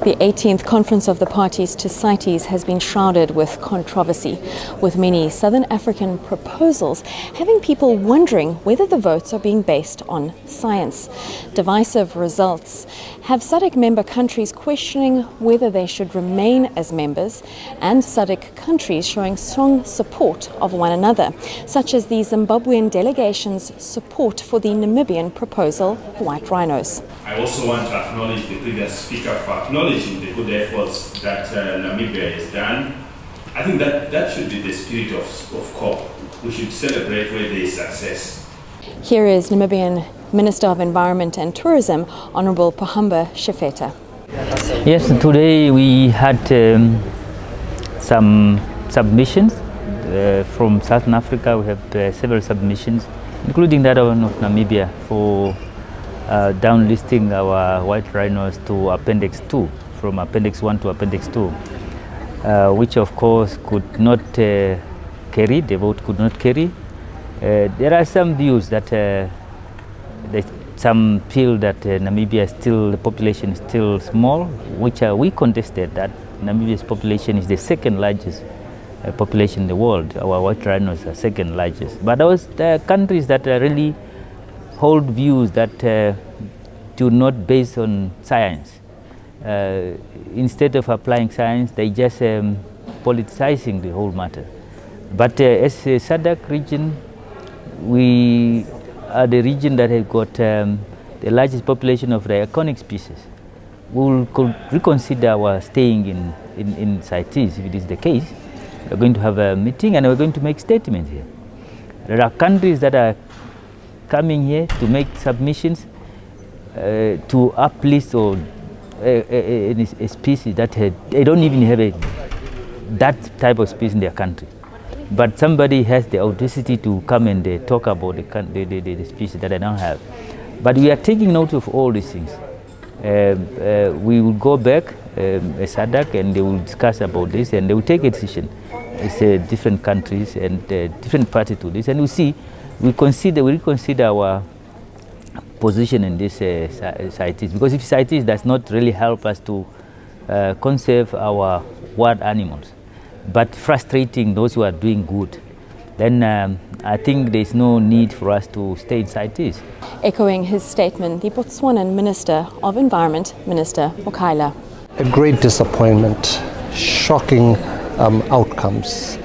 The 18th Conference of the Parties to CITES has been shrouded with controversy, with many Southern African proposals having people wondering whether the votes are being based on science. Divisive results have SADC member countries questioning whether they should remain as members, and SADC countries showing strong support of one another, such as the Zimbabwean delegation's support for the Namibian proposal of white rhinos. I also want to acknowledge the previous speaker for acknowledging the good efforts that Namibia has done. I think that should be the spirit of COP. We should celebrate where there is success. Here is Namibian Minister of Environment and Tourism, Honourable Pohamba Shefeta. Yes, today we had some submissions from Southern Africa. We have several submissions, including that one of Namibia, for downlisting our white rhinos to Appendix 2, from Appendix 1 to Appendix 2, which of course could not carry, the vote could not carry. There are some views that some feel that Namibia is still, the population is still small, which we contested that Namibia's population is the second largest population in the world. Our white rhinos are second largest. But those countries that really hold views that do not based on science. Instead of applying science, they just politicizing the whole matter. But as a SADC region, we are the region that has got the largest population of the iconic species. We will reconsider our staying in CITES if it is the case. We're going to have a meeting and we're going to make statements here. There are countries that are coming here to make submissions to uplist or a species that they don't even have that type of species in their country. But somebody has the audacity to come and talk about the species that I don't have. But we are taking note of all these things. We will go back as SADC and they will discuss about this and they will take a decision. It's different countries and different parties to this, and we see, we reconsider our position in this CITES, because if CITES does not really help us to conserve our wild animals, but frustrating those who are doing good, then I think there is no need for us to stay in CITES. Echoing his statement, the Botswanan Minister of Environment, Minister McCulloch. A great disappointment, shocking outcomes,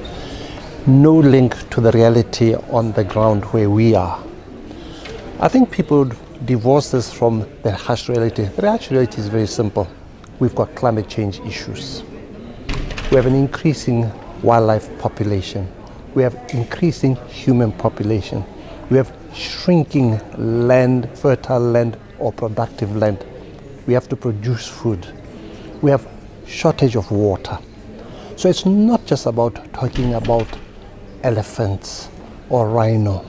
no link to the reality on the ground where we are. I think people divorce this from the harsh reality. The harsh reality is very simple. We've got climate change issues. We have an increasing wildlife population. We have increasing human population. We have shrinking land, fertile land or productive land. We have to produce food. We have shortage of water. So it's not just about talking about elephants or rhino.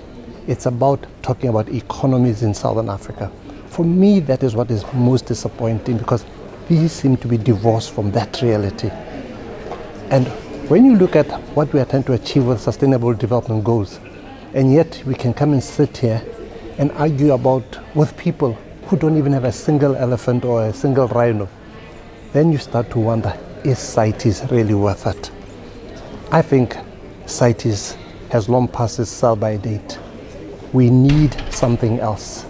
It's about talking about economies in Southern Africa. For me, that is what is most disappointing, because we seem to be divorced from that reality. And when you look at what we are trying to achieve with Sustainable Development Goals, and yet we can come and sit here and argue about with people who don't even have a single elephant or a single rhino, then you start to wonder, is CITES really worth it? I think CITES has long passed its sell-by date. We need something else,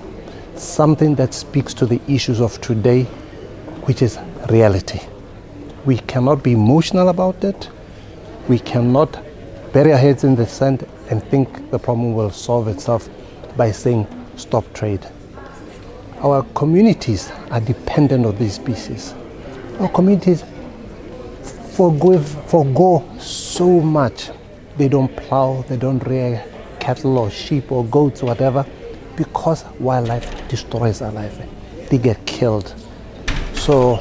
something that speaks to the issues of today, which is reality. We cannot be emotional about it. We cannot bury our heads in the sand and think the problem will solve itself by saying stop trade. Our communities are dependent on these species. Our communities forgo so much. They don't plow, they don't rear cattle or sheep or goats or whatever, because wildlife destroys our life. They get killed. So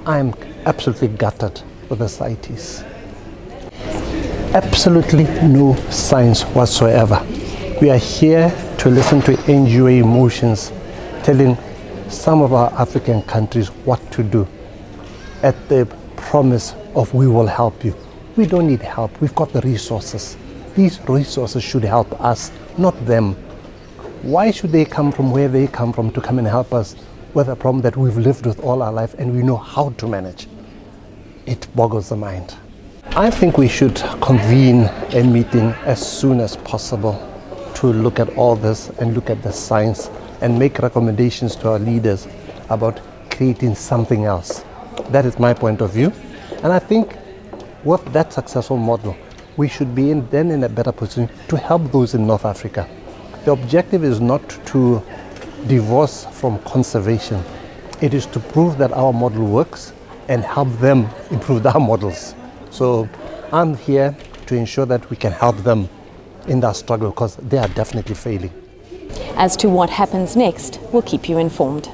I'm absolutely gutted with the CITES. Absolutely no science whatsoever. We are here to listen to NGO emotions telling some of our African countries what to do at the promise of we will help you. We don't need help. We've got the resources. These resources should help us, not them. Why should they come from where they come from to come and help us with a problem that we've lived with all our life and we know how to manage. It boggles the mind. I think we should convene a meeting as soon as possible to look at all this and look at the science and make recommendations to our leaders about creating something else. That is my point of view. And I think with that successful model, we should be then in a better position to help those in North Africa. The objective is not to divorce from conservation. It is to prove that our model works and help them improve their models. So I'm here to ensure that we can help them in that struggle because they are definitely failing. As to what happens next, we'll keep you informed.